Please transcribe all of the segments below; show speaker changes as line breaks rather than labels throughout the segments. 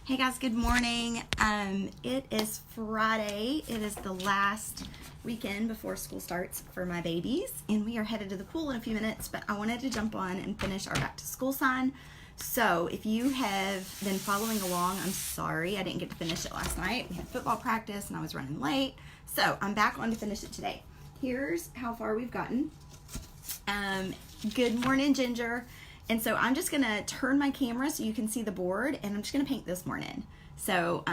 Hey guys, good morning. It is Friday. It is the last weekend before school starts for my babies, and we are headed to the pool in a few minutes, but I wanted to jump on and finish our back to school sign. So if you have been following along, I'm sorry I didn't get to finish it last night. We had football practice and I was running late. So I'm back on to finish it today. Here's how far we've gotten. Good morning, Ginger. And so I'm just gonna turn my camera so you can see the board, and I'm just gonna paint this morning. So,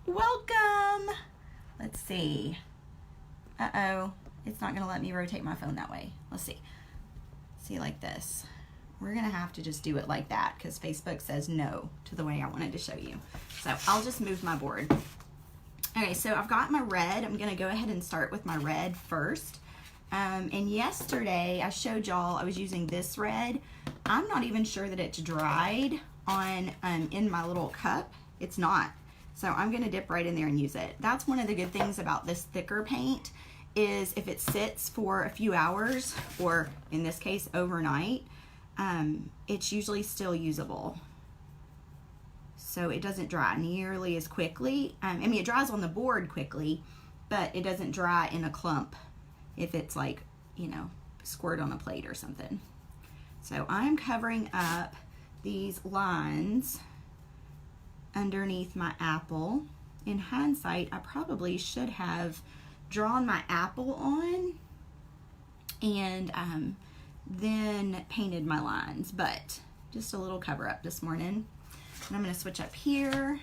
welcome. Let's see. Uh-oh, it's not gonna let me rotate my phone that way. Let's see. See, like this. We're gonna have to just do it like that because Facebook says no to the way I wanted to show you. So I'll just move my board. Okay, so I've got my red. I'm gonna go ahead and start with my red first. And yesterday I showed y'all I was using this red. I'm not even sure that it's dried on in my little cup. It's not. So I'm gonna dip right in there and use it. That's one of the good things about this thicker paint is if it sits for a few hours, or in this case overnight, it's usually still usable. So it doesn't dry nearly as quickly. I mean, it dries on the board quickly, but it doesn't dry in a clump if it's like, you know, squirt on a plate or something. So I'm covering up these lines underneath my apple. In hindsight, I probably should have drawn my apple on and then painted my lines, but just a little cover up this morning. And I'm gonna switch up here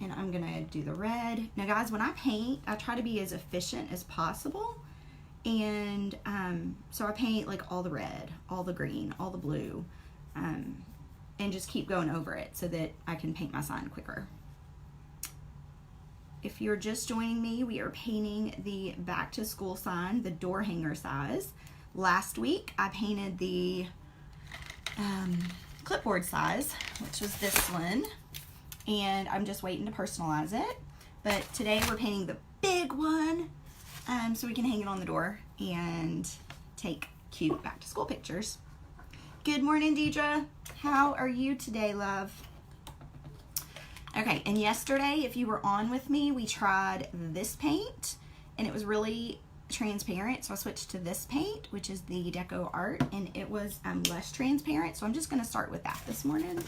and I'm gonna do the red. Now guys, when I paint, I try to be as efficient as possible. And so I paint like all the red, all the green, all the blue, and just keep going over it so that I can paint my sign quicker. If you're just joining me, we are painting the back to school sign, the door hanger size. Last week I painted the clipboard size, which was this one, and I'm just waiting to personalize it. But today we're painting the big one, so we can hang it on the door and take cute back to school pictures. Good morning, Deidre. How are you today, love? Okay, and yesterday, if you were on with me, we tried this paint, and it was really transparent, so I switched to this paint, which is the Deco Art, and it was less transparent, so I'm just going to start with that this morning.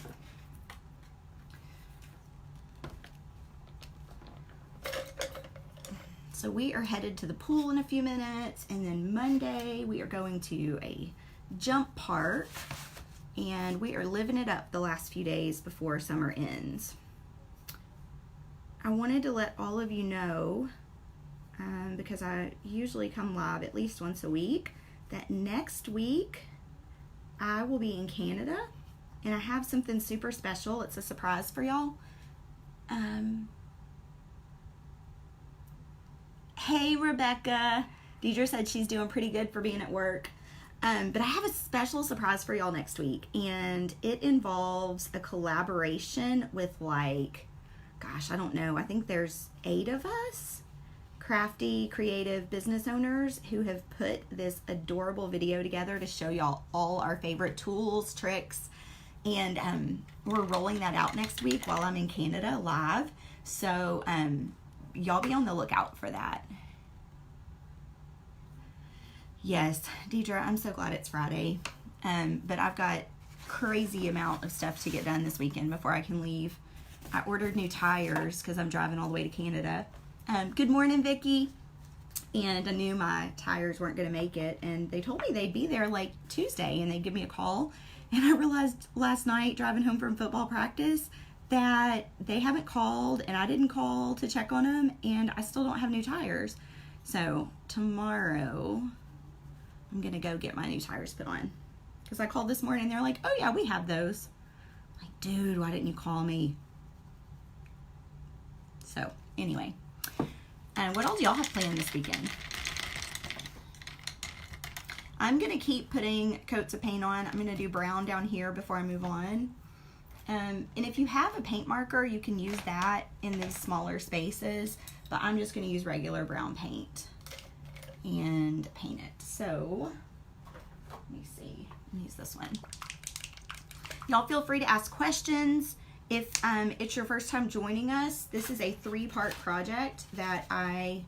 So we are headed to the pool in a few minutes, and then Monday we are going to a jump park, and we are living it up the last few days before summer ends. I wanted to let all of you know, because I usually come live at least once a week, that next week I will be in Canada, and I have something super special. It's a surprise for y'all. Hey, Rebecca. Deidre said she's doing pretty good for being at work. But I have a special surprise for y'all next week, and it involves a collaboration with like, gosh, I don't know. I think there's 8 of us, crafty, creative business owners who have put this adorable video together to show y'all all our favorite tools, tricks, and we're rolling that out next week while I'm in Canada live. So y'all be on the lookout for that. Yes, Deidre, I'm so glad it's Friday. But I've got crazy amount of stuff to get done this weekend before I can leave. I ordered new tires because I'm driving all the way to Canada. Good morning, Vicki. And I knew my tires weren't going to make it, and they told me they'd be there like Tuesday, and they'd give me a call. And I realized last night driving home from football practice that they haven't called, and I didn't call to check on them, and I still don't have new tires. So tomorrow I'm gonna go get my new tires put on, because I called this morning and they're like, oh yeah, we have those. I'm like, dude, why didn't you call me? So anyway, what all do y'all have planned this weekend? I'm gonna keep putting coats of paint on. I'm gonna do brown down here before I move on. And if you have a paint marker, you can use that in these smaller spaces, but I'm just going to use regular brown paint and paint it. So, let me see. I'm going to use this one. Y'all feel free to ask questions If it's your first time joining us, this is a 3-part project that I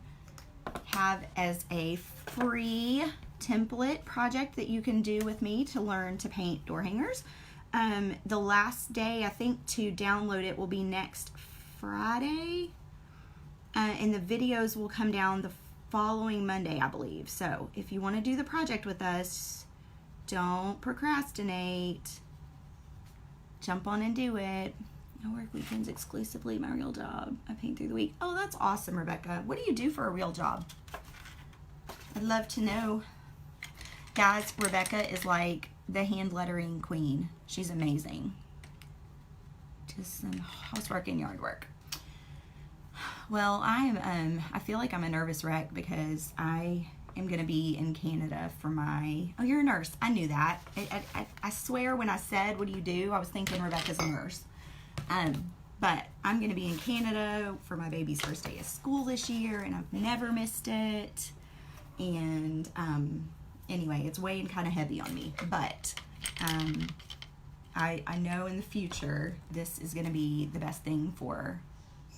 have as a free template project that you can do with me to learn to paint door hangers. The last day, I think, to download it will be next Friday, and the videos will come down the following Monday, I believe. So if you want to do the project with us, don't procrastinate. Jump on and do it. I work weekends exclusively, my real job. I paint through the week. Oh, that's awesome, Rebecca. What do you do for a real job? I'd love to know. Guys, Rebecca is like the hand lettering queen. She's amazing. Just some housework and yard work. Well, I feel like I'm a nervous wreck because I am going to be in Canada for my... Oh, you're a nurse. I knew that. I swear when I said, what do you do? I was thinking Rebecca's a nurse. But I'm going to be in Canada for my baby's first day of school this year, and I've never missed it. And anyway, it's weighing kind of heavy on me. But I know in the future this is going to be the best thing for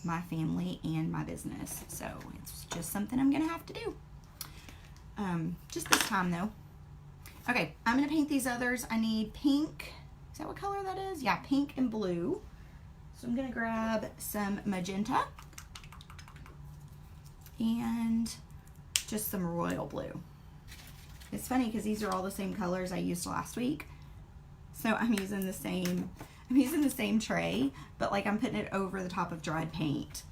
my family and my business. So it's just something I'm going to have to do. Just this time, though. Okay, I'm going to paint these others. I need pink. Is that what color that is? Yeah, pink and blue. So I'm going to grab some magenta and just some royal blue. It's funny because these are all the same colors I used last week. So I'm using the same tray, but like I'm putting it over the top of dried paint.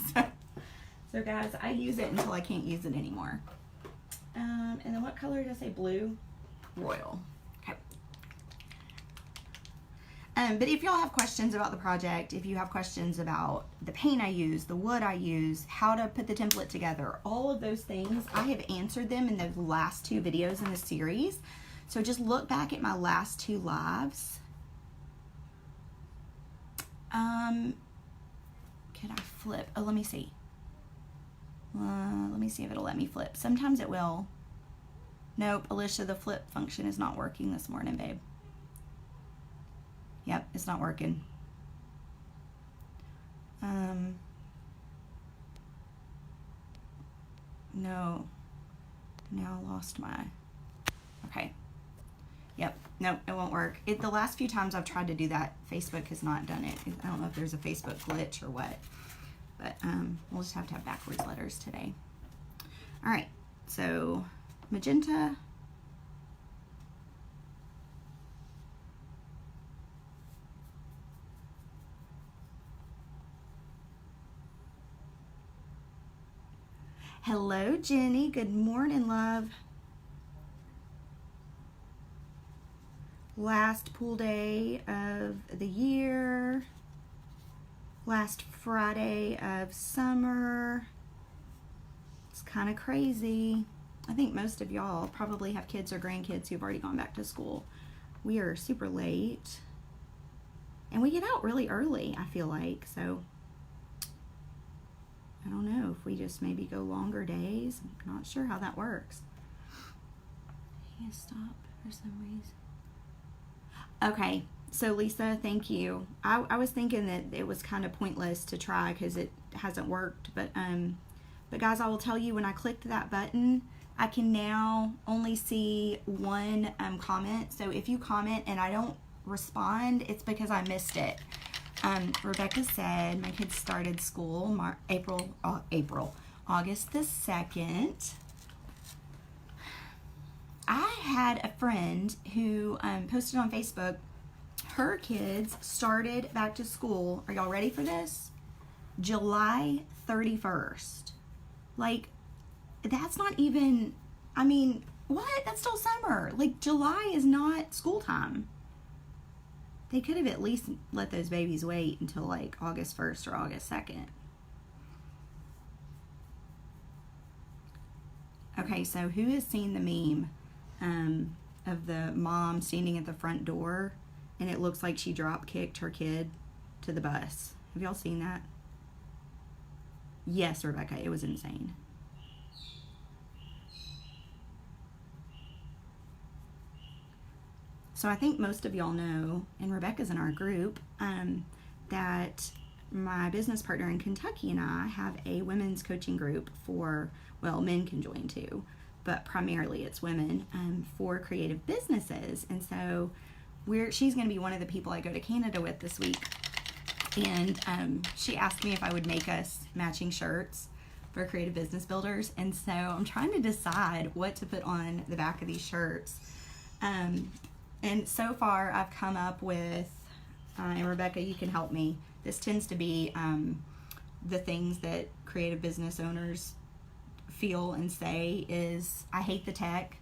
So guys, I use it until I can't use it anymore. And then what color did I say? Blue? Royal. Okay. But if y'all have questions about the project, if you have questions about the paint I use, the wood I use, how to put the template together, all of those things, I have answered them in the last 2 videos in the series. So just look back at my last 2 lives. Can I flip? Oh, let me see. Let me see if it'll let me flip. Sometimes it will. Nope, Alicia, the flip function is not working this morning, babe. Yep, it's not working. No. Now I lost my... Okay. Yep. Nope, it won't work. The last few times I've tried to do that, Facebook has not done it. I don't know if there's a Facebook glitch or what. But we'll just have to have backwards letters today. All right. So, magenta... Hello, Jenny. Good morning, love. Last pool day of the year. Last Friday of summer. It's kind of crazy. I think most of y'all probably have kids or grandkids who've already gone back to school. We are super late. And we get out really early, I feel like. So... I don't know if we just maybe go longer days. I'm not sure how that works. He stopped for some reason. Okay, so Lisa, thank you. I was thinking that it was kind of pointless to try because it hasn't worked. But guys, I will tell you, when I clicked that button, I can now only see one comment. So if you comment and I don't respond, it's because I missed it. Rebecca said my kids started school August the 2nd. I had a friend who posted on Facebook, her kids started back to school. Are y'all ready for this? July 31st. Like, that's not even, I mean, what? That's still summer. Like, July is not school time. They could have at least let those babies wait until like August 1st or August 2nd. Okay, so who has seen the meme of the mom standing at the front door and it looks like she drop kicked her kid to the bus? Have y'all seen that? Yes, Rebecca, it was insane. So I think most of y'all know, and Rebecca's in our group, that my business partner in Kentucky and I have a women's coaching group for, well, men can join too, but primarily it's women, for creative businesses. And so she's going to be one of the people I go to Canada with this week. And she asked me if I would make us matching shirts for creative business builders. And so I'm trying to decide what to put on the back of these shirts. And so far I've come up with, and Rebecca, you can help me. This tends to be the things that creative business owners feel and say is, I hate the tech.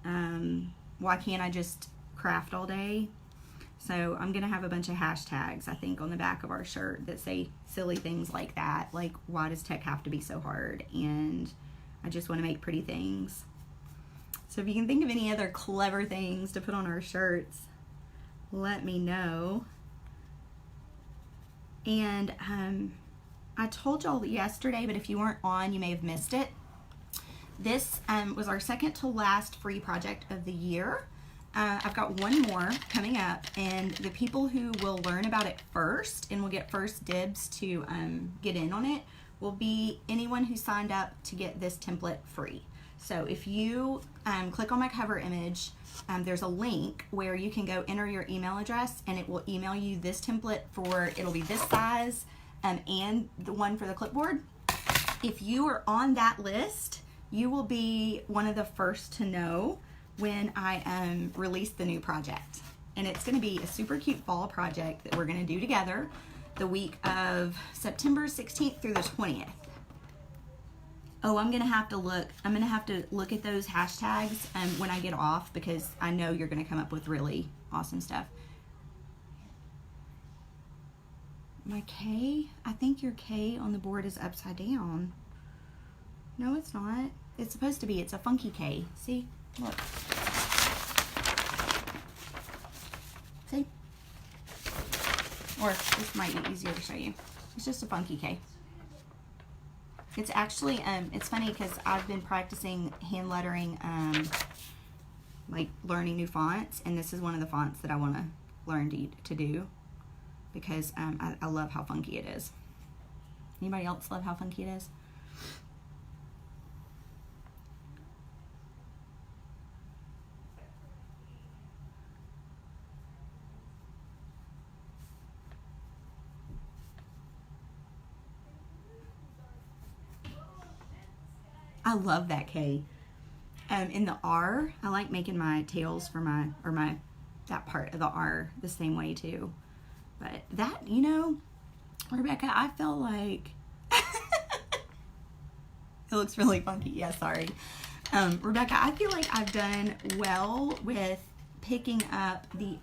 Why can't I just craft all day? So I'm going to have a bunch of hashtags, I think, on the back of our shirt that say silly things like that. Like, why does tech have to be so hard? And I just want to make pretty things. So if you can think of any other clever things to put on our shirts, let me know. And I told y'all yesterday, but if you weren't on, you may have missed it. This was our second to last free project of the year. I've got one more coming up, and the people who will learn about it first and will get first dibs to get in on it will be anyone who signed up to get this template free. So if you click on my cover image, there's a link where you can go enter your email address, and it will email you this template it'll be this size, and the one for the clipboard. If you are on that list, you will be one of the first to know when I release the new project. And it's gonna be a super cute fall project that we're gonna do together the week of September 16th through the 20th. Oh, I'm gonna have to look at those hashtags when I get off, because I know you're gonna come up with really awesome stuff. My K, I think your K on the board is upside down. No, it's not. It's supposed to be. It's a funky K. See? Look. See? Or this might be easier to show you. It's just a funky K. It's actually, it's funny because I've been practicing hand lettering, like learning new fonts, and this is one of the fonts that I want to learn to do, because I love how funky it is. Anybody else love how funky it is? I love that K. In the R, I like making my tails for that part of the R the same way too. But that, Rebecca, I feel like it looks really funky. Yeah, sorry. Rebecca, I feel like I've done well with picking up the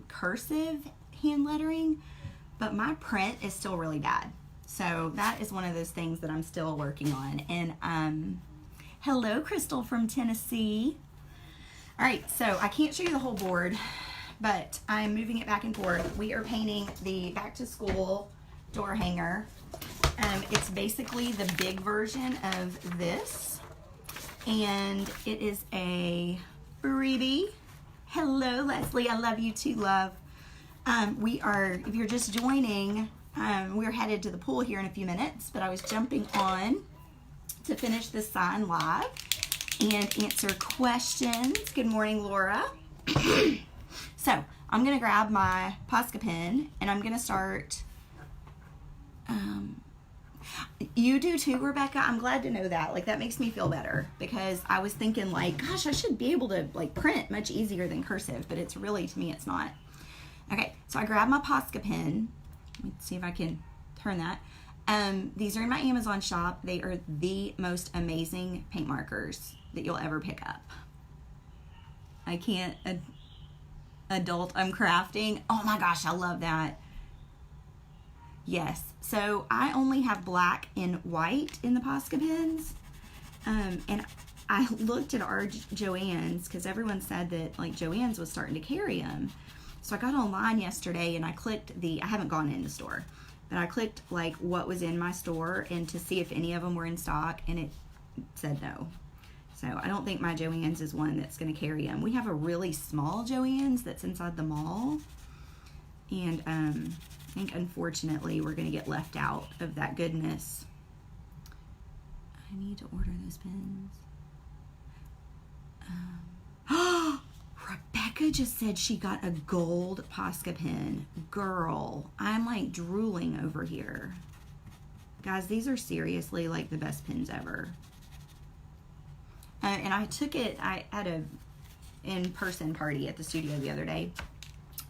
cursive hand lettering, but my print is still really bad. So that is one of those things that I'm still working on. And hello, Crystal from Tennessee. All right, so I can't show you the whole board, but I'm moving it back and forth. We are painting the back to school door hanger. It's basically the big version of this, and it is a freebie. Hello, Leslie. I love you too, love. If you're just joining, we're headed to the pool here in a few minutes, but I was jumping on to finish this sign live and answer questions. Good morning, Laura. So I'm going to grab my Posca pen, and I'm going to start. You do too, Rebecca. I'm glad to know that. Like, that makes me feel better, because I was thinking, like, gosh, I should be able to like print much easier than cursive, but it's really, to me, it's not. Okay, so I grabbed my Posca pen. Let me see if I can turn that. These are in my Amazon shop. They are the most amazing paint markers that you'll ever pick up. I can't. Adult, I'm crafting. Oh my gosh, I love that. Yes, so I only have black and white in the Posca pens. And I looked at our Joann's, because everyone said that like Joann's was starting to carry them. So I got online yesterday and I clicked I haven't gone in the store, but I clicked like what was in my store and to see if any of them were in stock, and it said no. So I don't think my Joann's is one that's going to carry them. We have a really small Joann's that's inside the mall. And I think, unfortunately, we're going to get left out of that goodness. I need to order those pins. Rebecca just said she got a gold Posca pin. Girl, I'm like drooling over here. Guys, these are seriously like the best pins ever. And I took it, I had a in-person party at the studio the other day,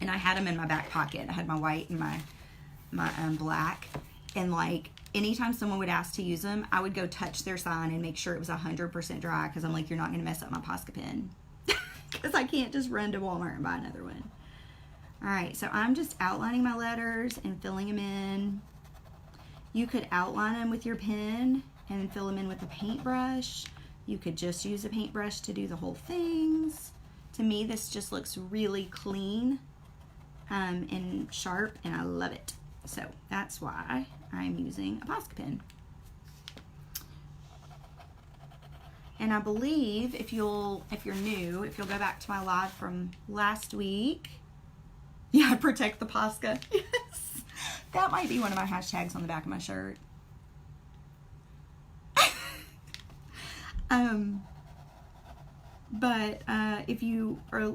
and I had them in my back pocket. I had my white and my black, and like anytime someone would ask to use them, I would go touch their sign and make sure it was 100% dry, because I'm like, you're not going to mess up my Posca pin, because I can't just run to Walmart and buy another one. All right, so I'm just outlining my letters and filling them in. You could outline them with your pen and fill them in with a paintbrush. You could just use a paintbrush to do the whole things. To me, this just looks really clean and sharp, and I love it. So that's why I'm using a Posca pen. And I believe if you're new, if you'll go back to my live from last week, yeah, protect the Posca. Yes, that might be one of my hashtags on the back of my shirt. But if you are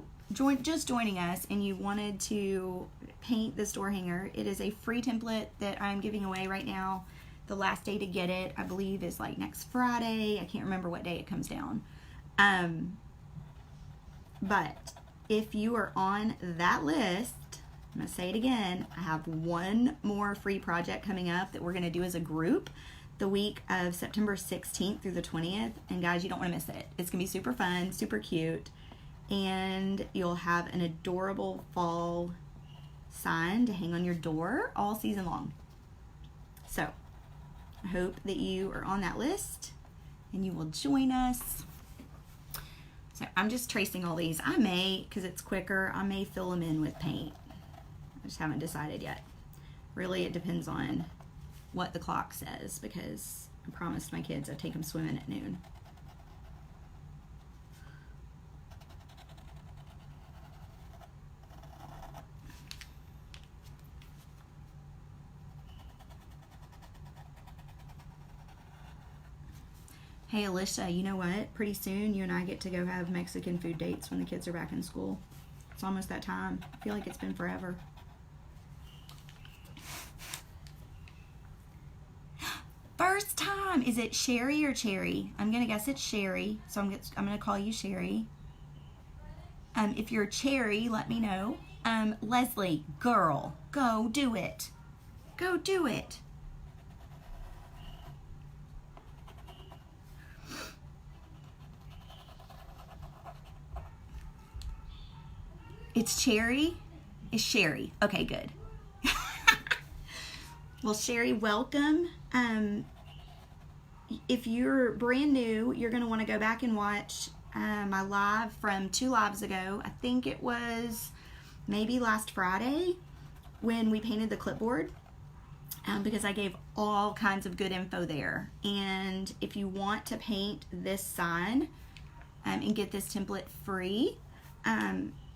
just joining us and you wanted to paint this door hanger, it is a free template that I'm giving away right now. The last day to get it, I believe, is like next Friday. I can't remember what day it comes down. But if you are on that list, I'm going to say it again, I have one more free project coming up that we're going to do as a group the week of September 16th through the 20th. And guys, you don't want to miss it. It's going to be super fun, super cute. And you'll have an adorable fall sign to hang on your door all season long. So I hope that you are on that list and you will join us. So I'm just tracing all these. I may, because it's quicker, I may fill them in with paint. I just haven't decided yet. Really, it depends on what the clock says, because I promised my kids I'd take them swimming at noon. Hey Alicia, you know what? Pretty soon you and I get to go have Mexican food dates when the kids are back in school. It's almost that time. I feel like it's been forever. First time. Is it Sherry or Cherry? I'm gonna guess it's Sherry, so I'm gonna call you Sherry. If you're Cherry, let me know. Leslie, girl, go do it. Go do it. It's Cherry? It's Sherry. Okay, good. Well, Sherry, welcome. If you're brand new, you're going to want to go back and watch my live from 2 lives ago. I think it was maybe last Friday when we painted the clipboard, because I gave all kinds of good info there. And if you want to paint this sign and get this template free,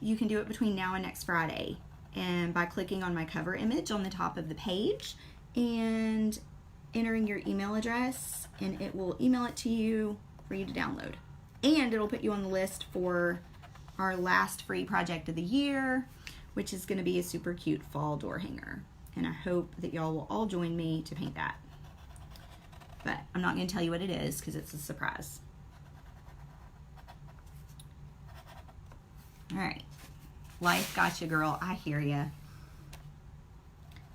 you can do it between now and next Friday, and by clicking on my cover image on the top of the page and entering your email address, and it will email it to you for you to download. And it'll put you on the list for our last free project of the year, which is going to be a super cute fall door hanger. And I hope that y'all will all join me to paint that. But I'm not going to tell you what it is because it's a surprise. All right. Life got you, girl. I hear ya.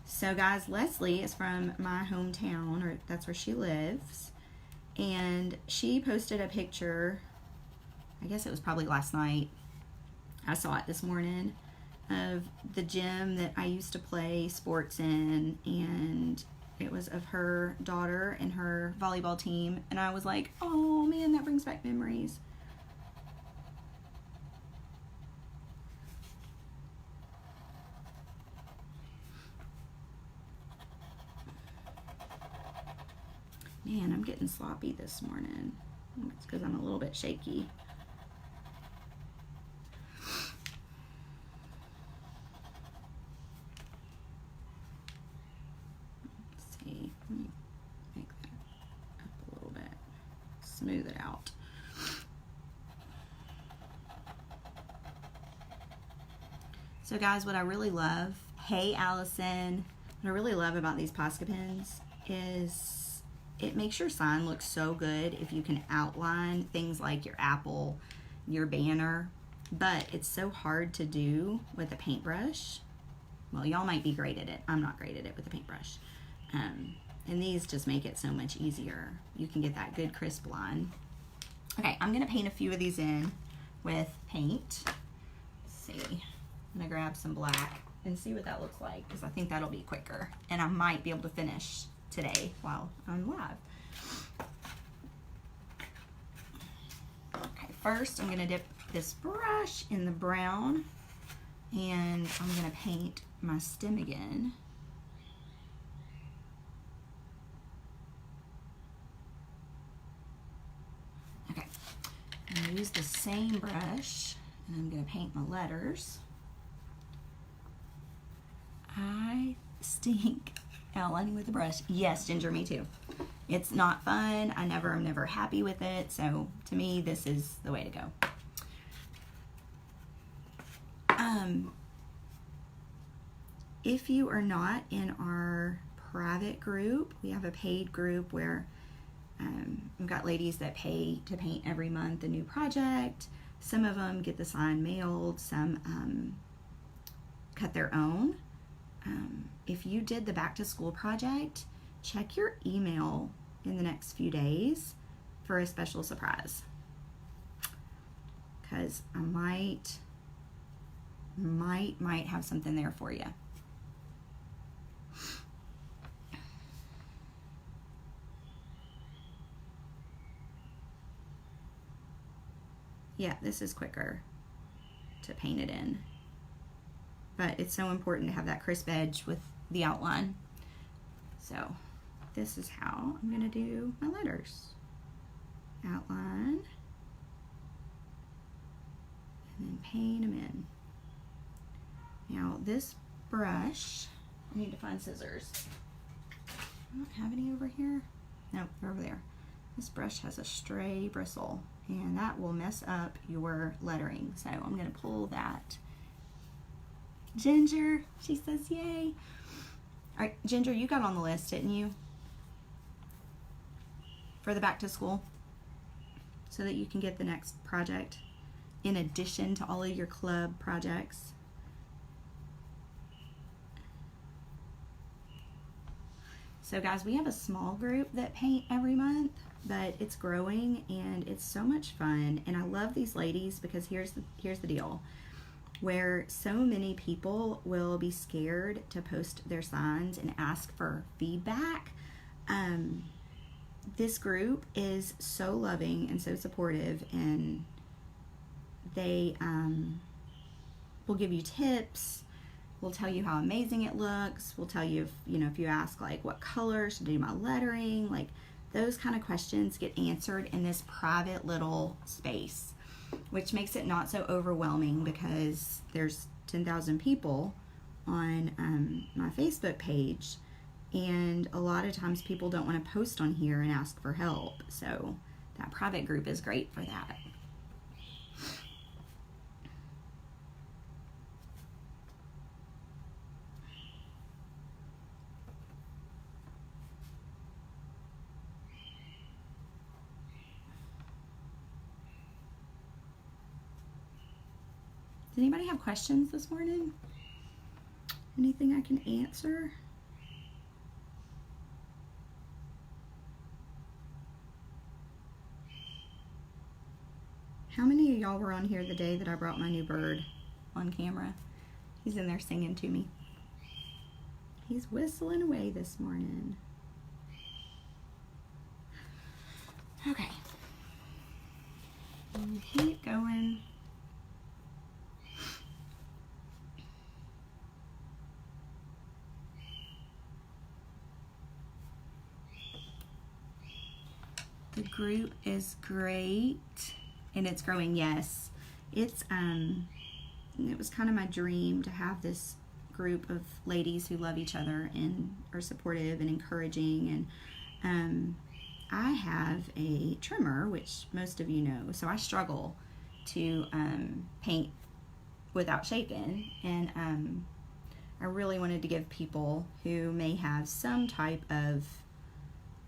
So guys, Leslie is from my hometown, or that's where she lives. And she posted a picture, I guess it was probably last night. I saw it this morning, of the gym that I used to play sports in, and it was of her daughter and her volleyball team. And I was like, oh man, that brings back memories. Man, I'm getting sloppy this morning. It's because I'm a little bit shaky. Let's see. Let me make that up a little bit. Smooth it out. So guys, what I really love, hey Allison, what I really love about these Posca pens is it makes your sign look so good if you can outline things like your apple, your banner, but it's so hard to do with a paintbrush. Well, y'all might be great at it. I'm not great at it with a paintbrush. And these just make it so much easier. You can get that good crisp line. Okay, I'm gonna paint a few of these in with paint. Let's see. I'm gonna grab some black and see what that looks like because I think that'll be quicker and I might be able to finish today while I'm live. Okay, first I'm gonna dip this brush in the brown and I'm gonna paint my stem again. Okay, I'm gonna use the same brush and I'm gonna paint my letters. I stink outlining with the brush. Yes, Ginger, me too. It's not fun. I'm never happy with it. So to me, this is the way to go. If you are not in our private group, we have a paid group where we've got ladies that pay to paint every month a new project. Some of them get the sign mailed. Some cut their own. If you did the back to school project, check your email in the next few days for a special surprise. Because I might have something there for you. Yeah, this is quicker to paint it in. But it's so important to have that crisp edge with the outline. So this is how I'm gonna do my letters. Outline, and then paint them in. Now this brush, I need to find scissors. I don't have any over here. No, they're over there. This brush has a stray bristle and that will mess up your lettering. So I'm gonna pull that. Ginger, she says yay. All right, Ginger, you got on the list, didn't you? For the back to school, so that you can get the next project in addition to all of your club projects. So guys, we have a small group that paint every month, but it's growing and it's so much fun. And I love these ladies because here's the deal. Where so many people will be scared to post their signs and ask for feedback. This group is so loving and so supportive, and they will give you tips, will tell you how amazing it looks, will tell you if you ask like what color should I do my lettering, like those kind of questions get answered in this private little space, which makes it not so overwhelming because there's 10,000 people on my Facebook page, and a lot of times people don't want to post on here and ask for help. So that private group is great for that. Does anybody have questions this morning? Anything I can answer? How many of y'all were on here the day that I brought my new bird on camera? He's in there singing to me. He's whistling away this morning. Okay. Keep going. The group is great, and it's growing. Yes, it was kind of my dream to have this group of ladies who love each other and are supportive and encouraging. And I have a trimmer, which most of you know, so I struggle to paint without shaking. And I really wanted to give people who may have some type of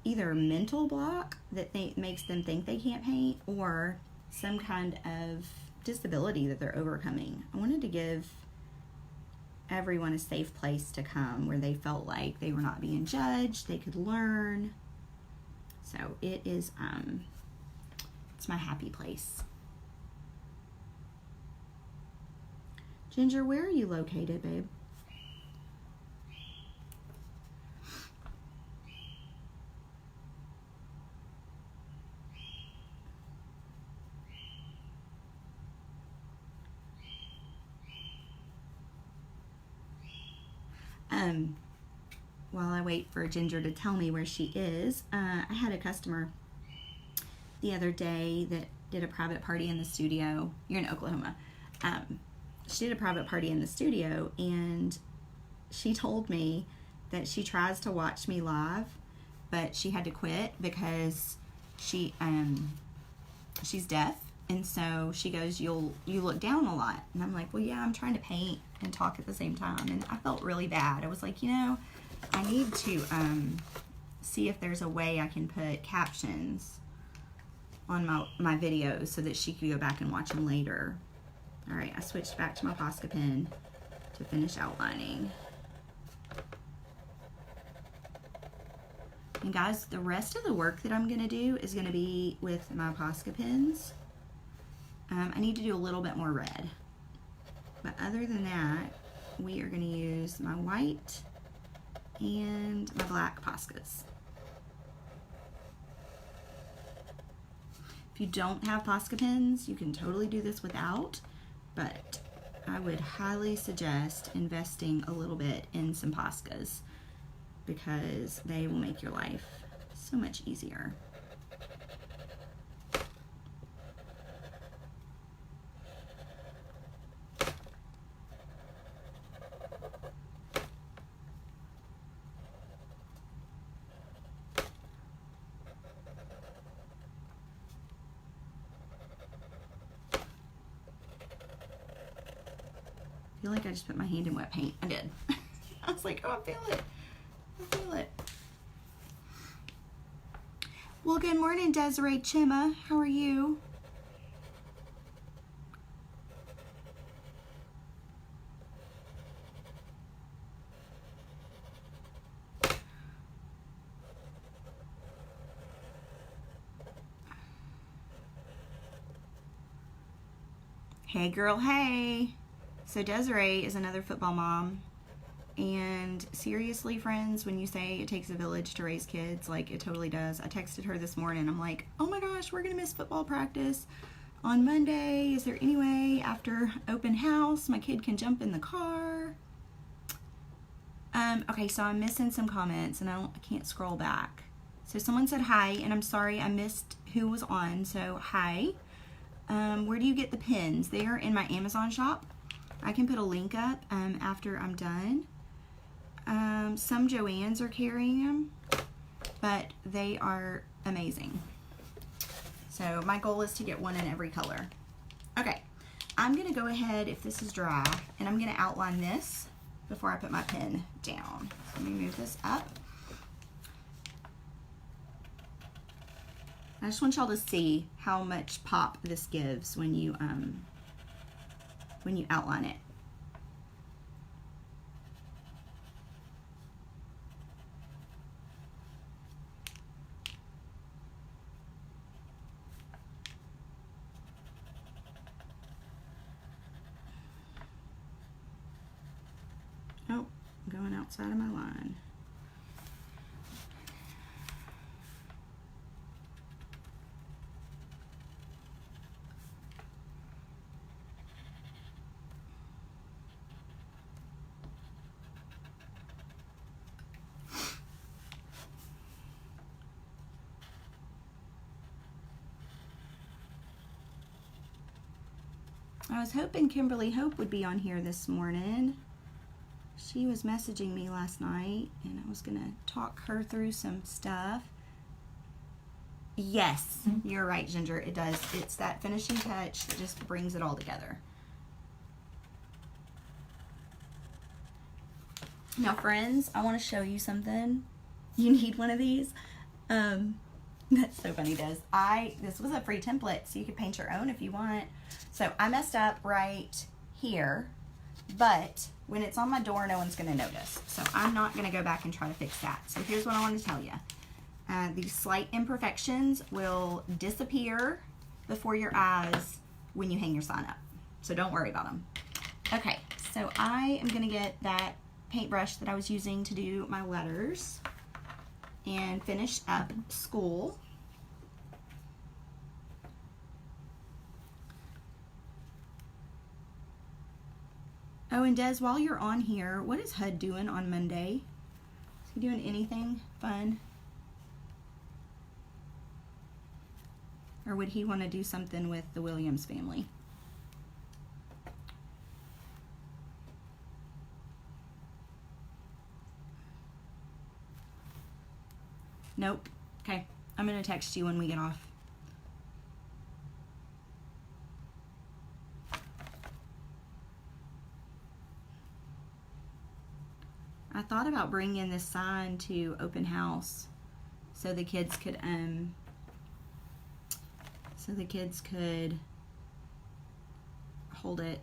either mental block that makes them think they can't paint, or some kind of disability that they're overcoming. I wanted to give everyone a safe place to come where they felt like they were not being judged, they could learn. So it is, it's my happy place. Ginger, where are you located, babe? While I wait for Ginger to tell me where she is, I had a customer the other day that did a private party in the studio. You're in Oklahoma. She did a private party in the studio, and she told me that she tries to watch me live, but she had to quit because she's deaf, and so she goes, you look down a lot. And I'm like, well, yeah, I'm trying to paint and talk at the same time. And I felt really bad. I was like, I need to see if there's a way I can put captions on my videos so that she could go back and watch them later. All right, I switched back to my Posca pen to finish outlining. And guys, the rest of the work that I'm going to do is going to be with my Posca pens. I need to do a little bit more red. But other than that, we are going to use my white and my black Poscas. If you don't have Posca pens, you can totally do this without, but I would highly suggest investing a little bit in some Poscas because they will make your life so much easier. I feel like I just put my hand in wet paint. I did. I was like, oh, I feel it. I feel it. Well, good morning, Desiree Chima. How are you? Hey, girl, hey. So Desiree is another football mom, and seriously, friends, when you say it takes a village to raise kids, like, it totally does. I texted her this morning. I'm like, oh my gosh, we're gonna miss football practice on Monday. Is there any way after open house my kid can jump in the car? Okay, so I'm missing some comments, and I can't scroll back. So someone said hi, and I'm sorry I missed who was on. So hi. Where do you get the pins? They are in my Amazon shop. I can put a link up after I'm done. Some Joann's are carrying them, but they are amazing. So my goal is to get one in every color. Okay, I'm gonna go ahead, if this is dry, and I'm gonna outline this before I put my pen down. So let me move this up. I just want y'all to see how much pop this gives when you outline it. Oh, I'm going outside of my line. I was hoping Kimberly Hope would be on here this morning. She was messaging me last night, and I was going to talk her through some stuff. Yes, you're right, Ginger. It does. It's that finishing touch that just brings it all together. Now, friends, I want to show you something. You need one of these. That's so funny, Des. This was a free template, so you could paint your own if you want. So I messed up right here, but when it's on my door, no one's going to notice. So I'm not going to go back and try to fix that. So here's what I want to tell you. These slight imperfections will disappear before your eyes when you hang your sign up. So don't worry about them. Okay, so I am going to get that paintbrush that I was using to do my letters and finish up school. Oh, and Des, while you're on here, what is HUD doing on Monday? Is he doing anything fun? Or would he want to do something with the Williams family? Nope. Okay, I'm going to text you when we get off. I thought about bringing this sign to open house so the kids could hold it,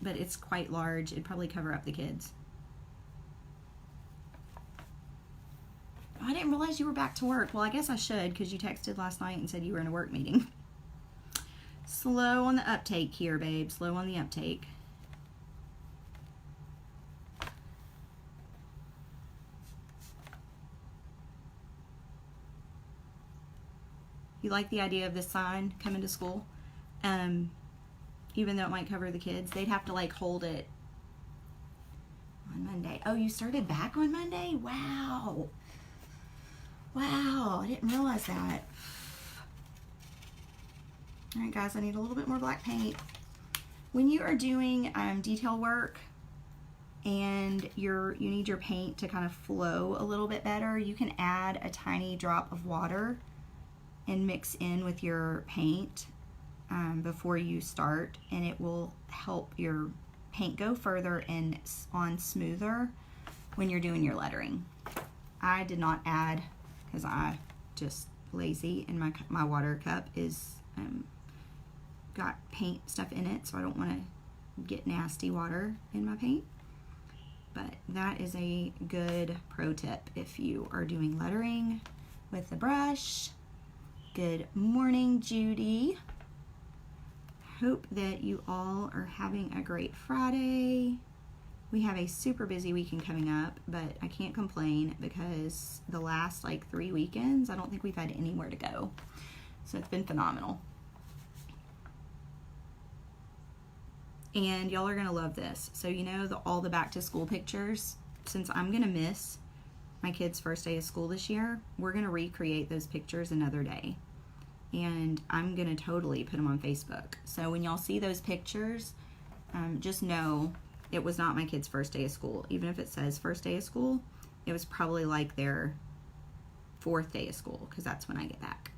but it's quite large. It'd probably cover up the kids. I didn't realize you were back to work. Well, I guess I should, because you texted last night and said you were in a work meeting. Slow on the uptake here, babe. Slow on the uptake. You like the idea of this sign coming to school? Even though it might cover the kids, they'd have to like hold it on Monday. Oh, you started back on Monday? Wow. Wow, I didn't realize that. All right, guys, I need a little bit more black paint. When you are doing detail work and you need your paint to kind of flow a little bit better, you can add a tiny drop of water and mix in with your paint before you start, and it will help your paint go further and on smoother when you're doing your lettering. I did not add because I just lazy, and my water cup is got paint stuff in it, so I don't want to get nasty water in my paint. But that is a good pro tip if you are doing lettering with the brush. Good morning, Judy. Hope that you all are having a great Friday. We have a super busy weekend coming up, but I can't complain because the last like 3 weekends, I don't think we've had anywhere to go. So it's been phenomenal. And y'all are gonna love this. So you know all the back to school pictures, since I'm gonna miss my kids' first day of school this year, we're gonna recreate those pictures another day. And I'm gonna totally put them on Facebook. So when y'all see those pictures, just know it was not my kids' first day of school. Even if it says first day of school, it was probably like their 4th day of school, because that's when I get back.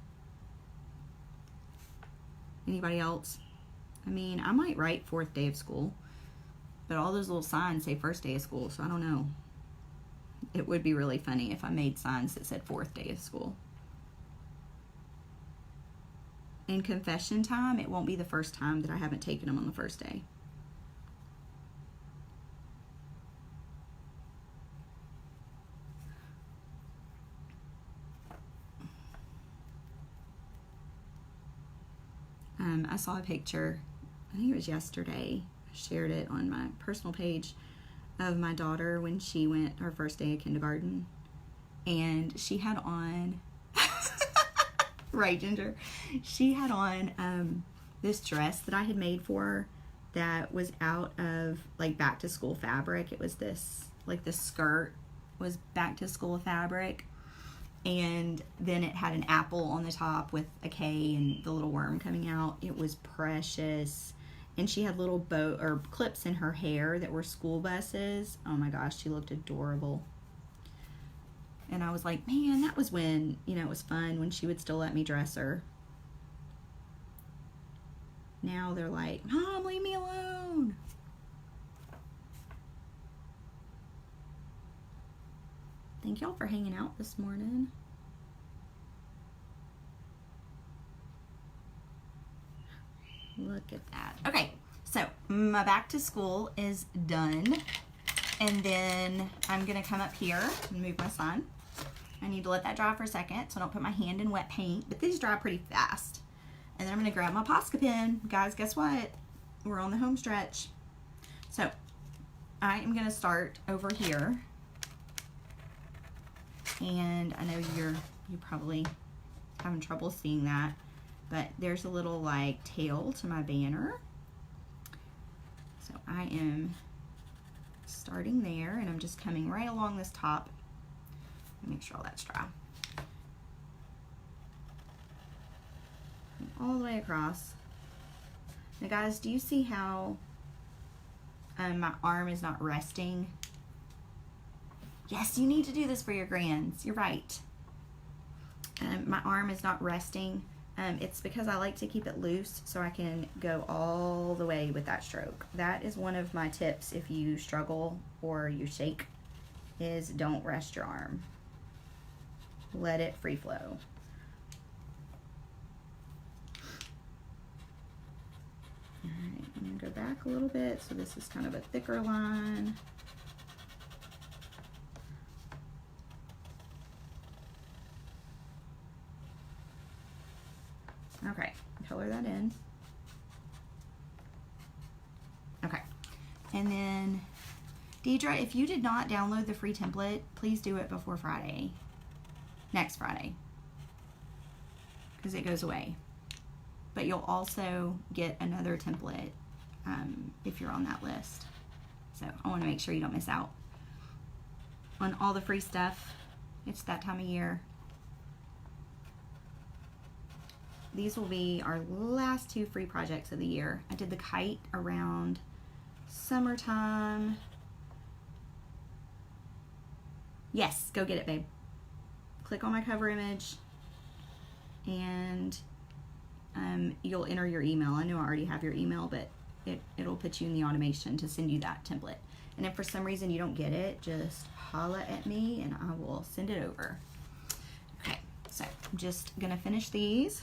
Anybody else? I mean, I might write 4th day of school, but all those little signs say first day of school, so I don't know. It would be really funny if I made signs that said 4th day of school. In confession time, it won't be the first time that I haven't taken them on the first day. I saw a picture, I think it was yesterday, I shared it on my personal page, of my daughter when she went her first day of kindergarten, and she had on right, Ginger, she had on this dress that I had made for her that was out of like back to school fabric. It was this, like the skirt was back to school fabric, And then it had an apple on the top with a K and the little worm coming out. It was precious. And she had little bow or clips in her hair that were school buses. Oh my gosh, she looked adorable. And I was like, man, that was when, you know, it was fun when she would still let me dress her. Now they're like, Mom, leave me alone. Thank y'all for hanging out this morning. Look at that. Okay, so my back to school is done. And then I'm gonna come up here and move my sign. I need to let that dry for a second so I don't put my hand in wet paint, but these dry pretty fast. And then I'm gonna grab my Posca pen. Guys, guess what? We're on the home stretch. So I am gonna start over here. And I know you're probably having trouble seeing that, but there's a little like tail to my banner. So I am starting there and I'm just coming right along this top. Make sure all that's dry. And all the way across. Now guys, do you see how my arm is not resting? Yes, you need to do this for your grands. You're right. My arm is not resting. It's because I like to keep it loose so I can go all the way with that stroke. That is one of my tips if you struggle or you shake, is don't rest your arm. Let it free flow. Alright, I'm going to go back a little bit so this is kind of a thicker line. Okay, color that in. Okay, and then Deidre, if you did not download the free template, please do it before Friday. Next Friday, because it goes away. But you'll also get another template if you're on that list. So I want to make sure you don't miss out on all the free stuff. It's that time of year. These will be our last 2 free projects of the year. I did the kite around summertime. Yes, go get it, babe. Click on my cover image and you'll enter your email. I know I already have your email, but it'll put you in the automation to send you that template. And if for some reason you don't get it, just holla at me and I will send it over. Okay, so I'm just gonna finish these.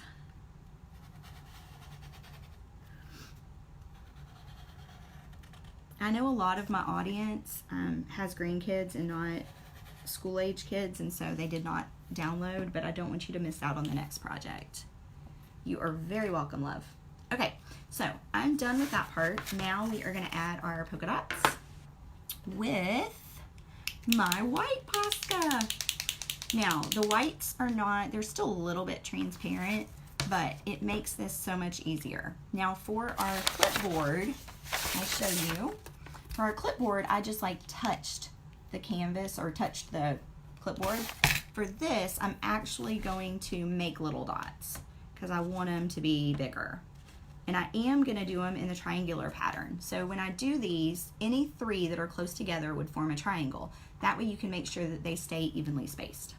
I know a lot of my audience has grandkids and not school age kids, and so they did not download, but I don't want you to miss out on the next project. You are very welcome, love. Okay, so I'm done with that part. Now we are going to add our polka dots with my white Posca. Now, the whites are not, they're still a little bit transparent, but it makes this so much easier. Now, for our clipboard, I'll show you. For our clipboard, I just like touched the canvas or touched the clipboard. For this, I'm actually going to make little dots because I want them to be bigger. And I am going to do them in the triangular pattern. So when I do these, any 3 that are close together would form a triangle. That way you can make sure that they stay evenly spaced.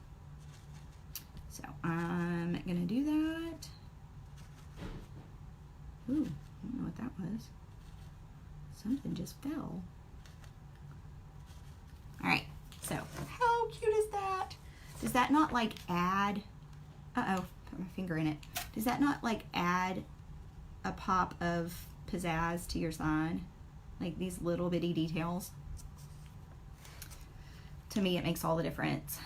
So I'm going to do that. Ooh, I don't know what that was. Something just fell. All right, so how cute is that? Does that not like add, put my finger in it. Does that not like add a pop of pizzazz to your sign? Like these little bitty details? To me, it makes all the difference.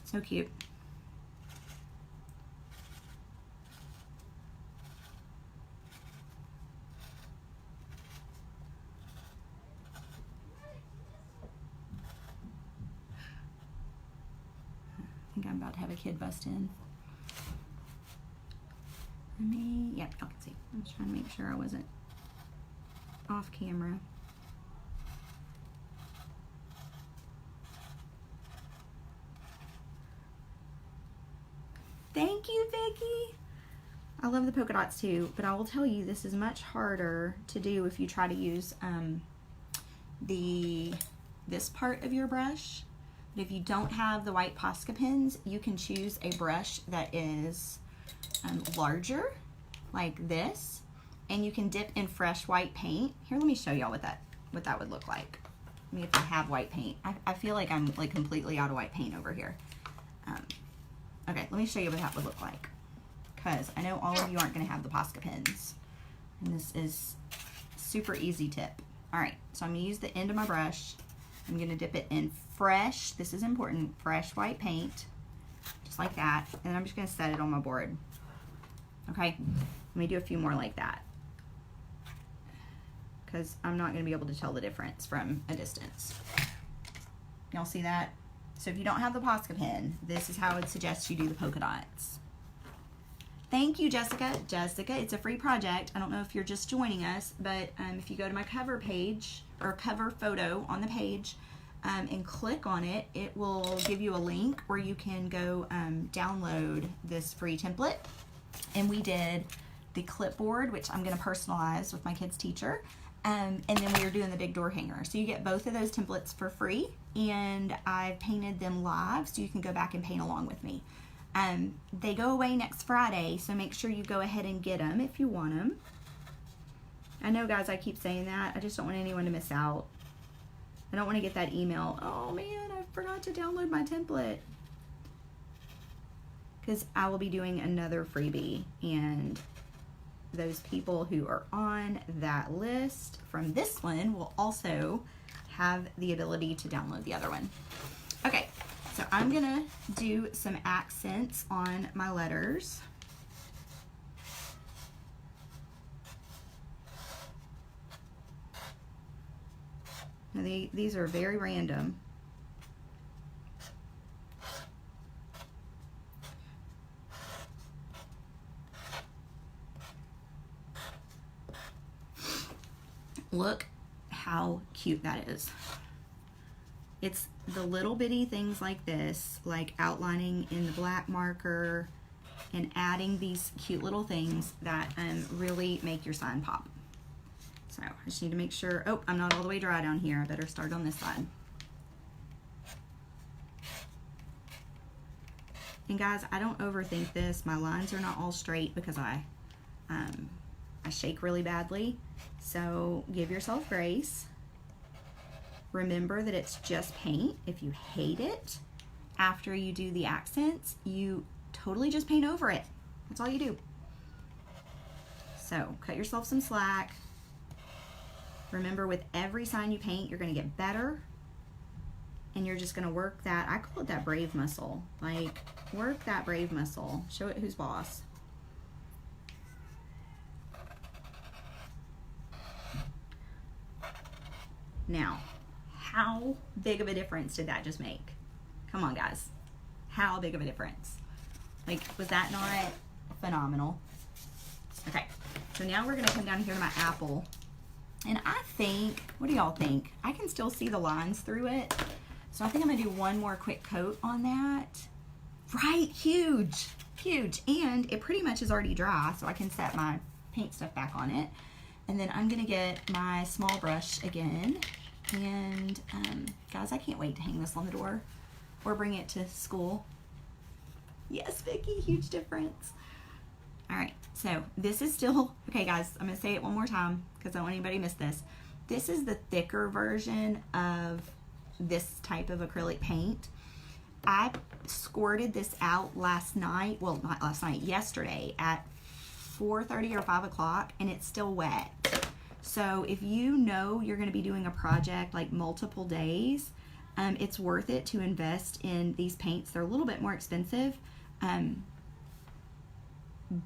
So cute. about to have a kid bust in. Yep, y'all can see. I was trying to make sure I wasn't off camera. Thank you, Vicki. I love the polka dots too, but I will tell you this is much harder to do if you try to use this part of your brush. But if you don't have the white Posca pens, you can choose a brush that is larger, like this, and you can dip in fresh white paint. Here, let me show y'all what that would look like. I mean, if I have white paint, I feel like I'm like completely out of white paint over here. Okay, let me show you what that would look like, because I know all of you aren't going to have the Posca pens, and this is super easy tip. All right, so I'm going to use the end of my brush. I'm going to dip it in fresh, this is important, fresh white paint, just like that, and I'm just going to set it on my board. Okay, let me do a few more like that, because I'm not going to be able to tell the difference from a distance. Y'all see that? So if you don't have the Posca pen, this is how I would suggest you do the polka dots. Thank you, Jessica. Jessica, it's a free project. I don't know if you're just joining us, but if you go to my cover page or cover photo on the page and click on it, it will give you a link where you can go download this free template. And we did the clipboard, which I'm going to personalize with my kid's teacher. And then we are doing the big door hanger. So you get both of those templates for free, and I've painted them live so you can go back and paint along with me. They go away next Friday, so make sure you go ahead and get them if you want them. I know, guys, I keep saying that. I just don't want anyone to miss out. I don't want to get that email, oh man, I forgot to download my template. Because I will be doing another freebie, and those people who are on that list from this one will also have the ability to download the other one. Okay, so I'm gonna do some accents on my letters. Now these are very random. Look how cute that is. It's the little bitty things like this, like outlining in the black marker and adding these cute little things that really make your sign pop. So I just need to make sure, oh, I'm not all the way dry down here. I better start on this side. And guys, I don't overthink this. My lines are not all straight because I shake really badly. So give yourself grace. Remember that it's just paint. If you hate it, after you do the accents, you totally just paint over it. That's all you do. So cut yourself some slack. Remember, with every sign you paint, you're going to get better. And you're just going to work that, I call it that brave muscle. Like, work that brave muscle. Show it who's boss. Now, how big of a difference did that just make? Come on, guys. How big of a difference? Like, was that not phenomenal? Okay, so now we're going to come down here to my apple. And I think, what do y'all think? I can still see the lines through it. So I think I'm going to do one more quick coat on that. Right, huge, huge. And it pretty much is already dry, so I can set my paint stuff back on it. And then I'm going to get my small brush again. And guys, I can't wait to hang this on the door or bring it to school. Yes, Vicki, huge difference. All right, so this is still, okay guys, I'm going to say it one more time because I don't want anybody to miss this. This is the thicker version of this type of acrylic paint. I squirted this out last night, well, not last night, yesterday at 4:30 or 5 o'clock, and it's still wet. So if you know you're going to be doing a project like multiple days, it's worth it to invest in these paints. They're a little bit more expensive,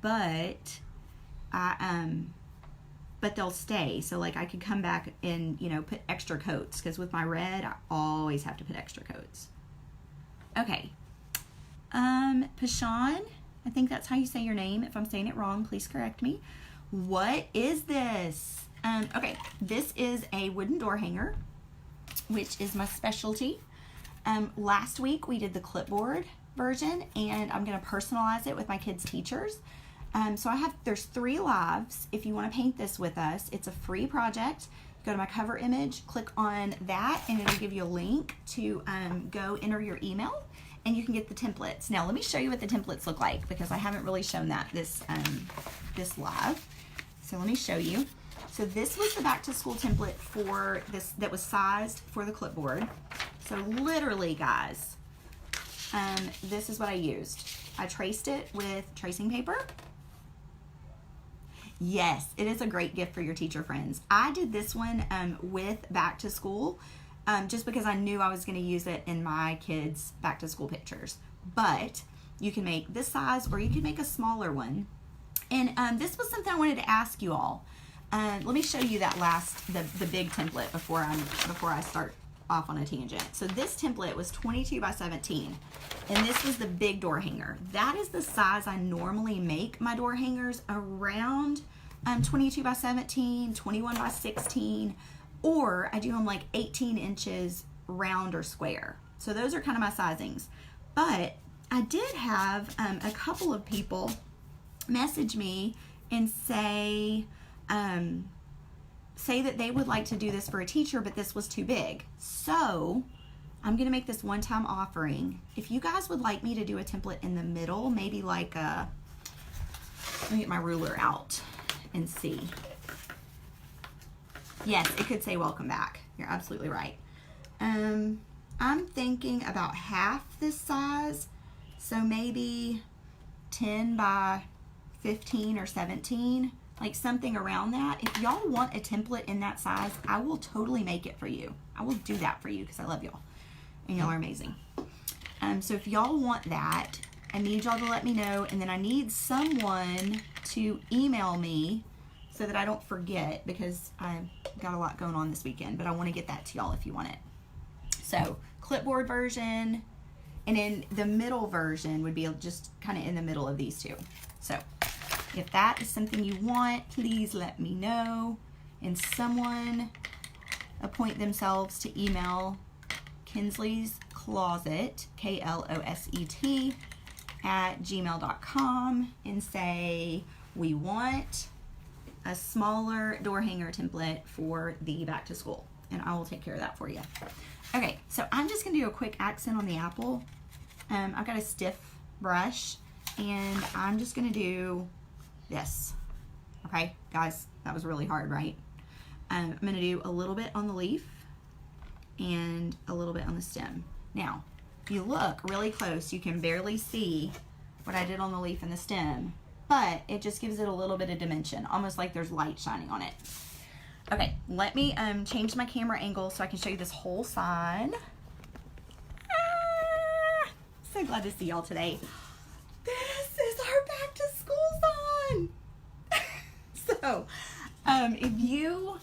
but they'll stay. So like I could come back and, you know, put extra coats, because with my red I always have to put extra coats. Okay, Pashan, I think that's how you say your name. If I'm saying it wrong, please correct me. What is this? Okay, this is a wooden door hanger, which is my specialty. Last week we did the clipboard version, and I'm going to personalize it with my kids' teachers. So there's 3 lives. If you want to paint this with us, it's a free project. Go to my cover image, click on that, and it'll give you a link to go enter your email, and you can get the templates. Now let me show you what the templates look like, because I haven't really shown that this live. So let me show you. So this was the back to school template for this that was sized for the clipboard. So literally, guys, this is what I used. I traced it with tracing paper. Yes, it is a great gift for your teacher friends. I did this one with back to school just because I knew I was going to use it in my kids' back to school pictures. But you can make this size, or you can make a smaller one. And this was something I wanted to ask you all. Let me show you that the big template before I start off on a tangent. So this template was 22 by 17, and this was the big door hanger. That is the size I normally make my door hangers, around 22 by 17, 21 by 16, or I do them like 18 inches round or square. So those are kind of my sizings. But I did have a couple of people message me and say that they would like to do this for a teacher, but this was too big. So I'm going to make this one-time offering. If you guys would like me to do a template in the middle, maybe like let me get my ruler out and see. Yes, it could say welcome back. You're absolutely right. I'm thinking about half this size, so maybe 10 by 15 or 17, like something around that. If y'all want a template in that size, I will totally make it for you. I will do that for you because I love y'all and y'all are amazing. So if y'all want that, I need y'all to let me know, and then I need someone to email me so that I don't forget, because I've got a lot going on this weekend, but I want to get that to y'all if you want it. So clipboard version, and then the middle version would be just kind of in the middle of these two. So if that is something you want, please let me know, and someone appoint themselves to email Kinsley's Closet, KLOSET, @gmail.com, and say, we want a smaller door hanger template for the back to school, and I will take care of that for you. Okay, so I'm just gonna do a quick accent on the apple. I've got a stiff brush, and I'm just gonna do this. Okay, guys, that was really hard, right? I'm gonna do a little bit on the leaf and a little bit on the stem. Now, if you look really close, you can barely see what I did on the leaf and the stem, but it just gives it a little bit of dimension, almost like there's light shining on it. Okay, let me change my camera angle so I can show you this whole side. So glad to see y'all today. This is our back to school sign. So, if you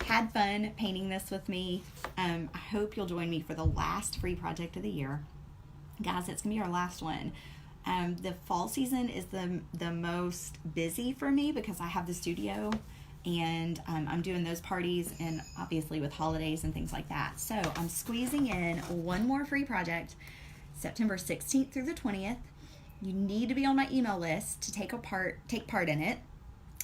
had fun painting this with me, I hope you'll join me for the last free project of the year. Guys, it's gonna be our last one. The fall season is the most busy for me because I have the studio, and I'm doing those parties, and obviously with holidays and things like that. So I'm squeezing in one more free project, September 16th through the 20th. You need to be on my email list to take part in it,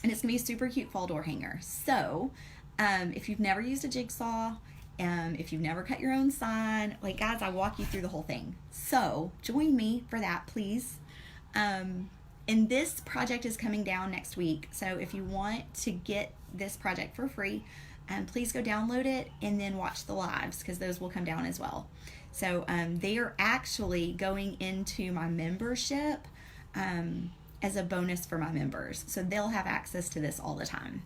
and it's gonna be a super cute fall door hanger. So if you've never used a jigsaw, if you've never cut your own sign, like, guys, I walk you through the whole thing. So join me for that, please. And this project is coming down next week. So if you want to get this project for free, please go download it and then watch the lives, because those will come down as well. So they are actually going into my membership as a bonus for my members. So they'll have access to this all the time.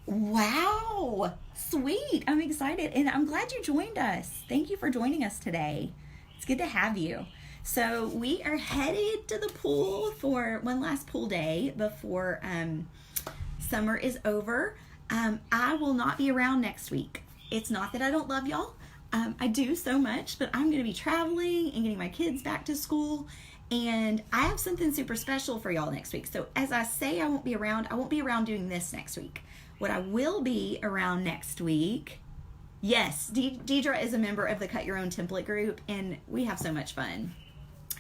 Wow, sweet. I'm excited, and I'm glad you joined us. Thank you for joining us today. It's good to have you. So we are headed to the pool for one last pool day before summer is over. I will not be around next week. It's not that I don't love y'all. I do so much, but I'm going to be traveling and getting my kids back to school. And I have something super special for y'all next week. So as I say I won't be around doing this next week. What I will be around next week, yes, Deidre is a member of the Cut Your Own Template group, and we have so much fun.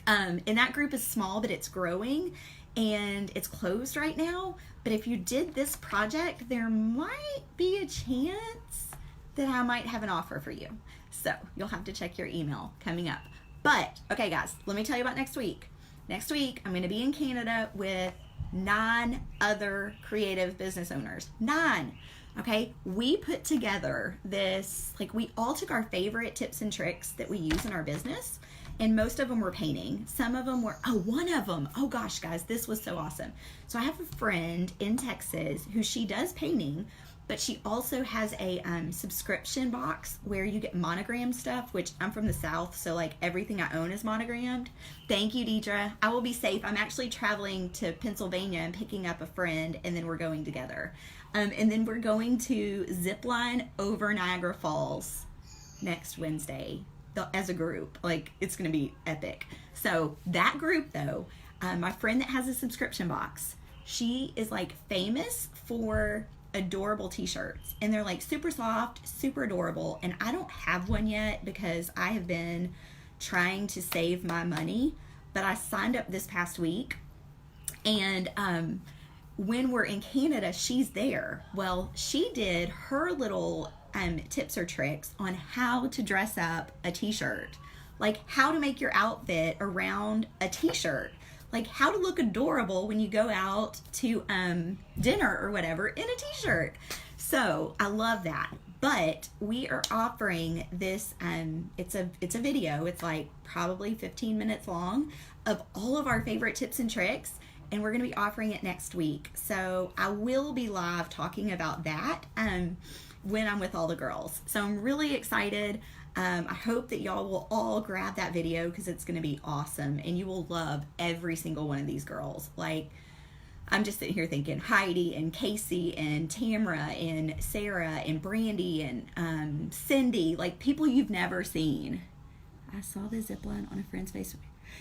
And that group is small, but it's growing, and it's closed right now. But if you did this project, there might be a chance that I might have an offer for you. So you'll have to check your email coming up. But, okay guys, let me tell you about next week. Next week, I'm going to be in Canada with 9 other creative business owners. 9. Okay, we put together this, like, we all took our favorite tips and tricks that we use in our business, and most of them were painting. Some of them were, one of them, oh gosh, guys, this was so awesome. So I have a friend in Texas who she does painting, but she also has a subscription box where you get monogram stuff, which I'm from the South, so like everything I own is monogrammed. Thank you, Deidre. I will be safe. I'm actually traveling to Pennsylvania and picking up a friend, and then we're going together. And then we're going to zip line over Niagara Falls next Wednesday as a group. Like, it's going to be epic. So that group, though, my friend that has a subscription box, she is like famous for adorable t-shirts, and they're like super soft, super adorable, and I don't have one yet because I have been trying to save my money, but I signed up this past week, and when we're in Canada, she's there. Well, she did her little tips or tricks on how to dress up a t-shirt, like how to make your outfit around a t-shirt, like how to look adorable when you go out to dinner or whatever in a t-shirt. So I love that. But we are offering this, it's a video, it's like probably 15 minutes long, of all of our favorite tips and tricks, and we're going to be offering it next week. So I will be live talking about that when I'm with all the girls. So I'm really excited. I hope that y'all will all grab that video because it's going to be awesome, and you will love every single one of these girls. Like, I'm just sitting here thinking Heidi and Casey and Tamara and Sarah and Brandy and Cindy, like people you've never seen. I saw the zipline on a friend's Facebook.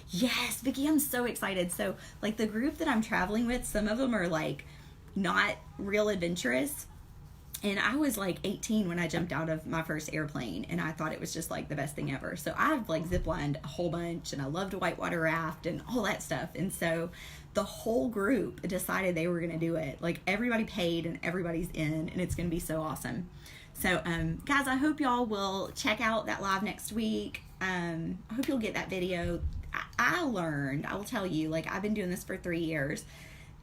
Yes, Vicki, I'm so excited. So like the group that I'm traveling with, some of them are like not real adventurous. And I was like 18 when I jumped out of my first airplane, and I thought it was just like the best thing ever. So I've like ziplined a whole bunch, and I love to whitewater raft and all that stuff. And so the whole group decided they were going to do it. Like everybody paid and everybody's in, and it's going to be so awesome. So guys, I hope y'all will check out that live next week. I hope you'll get that video. I learned, I will tell you, like I've been doing this for 3 years,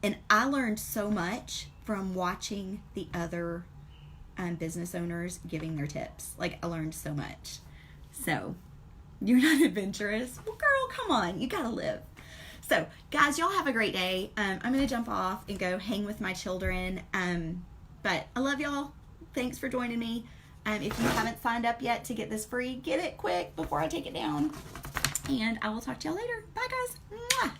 and I learned so much from watching the other business owners giving their tips. Like I learned so much. So you're not adventurous? Well, girl, come on, you gotta live. So guys, y'all have a great day. I'm gonna jump off and go hang with my children. But I love y'all. Thanks for joining me. If you haven't signed up yet to get this free, get it quick before I take it down. And I will talk to y'all later. Bye guys. Mwah.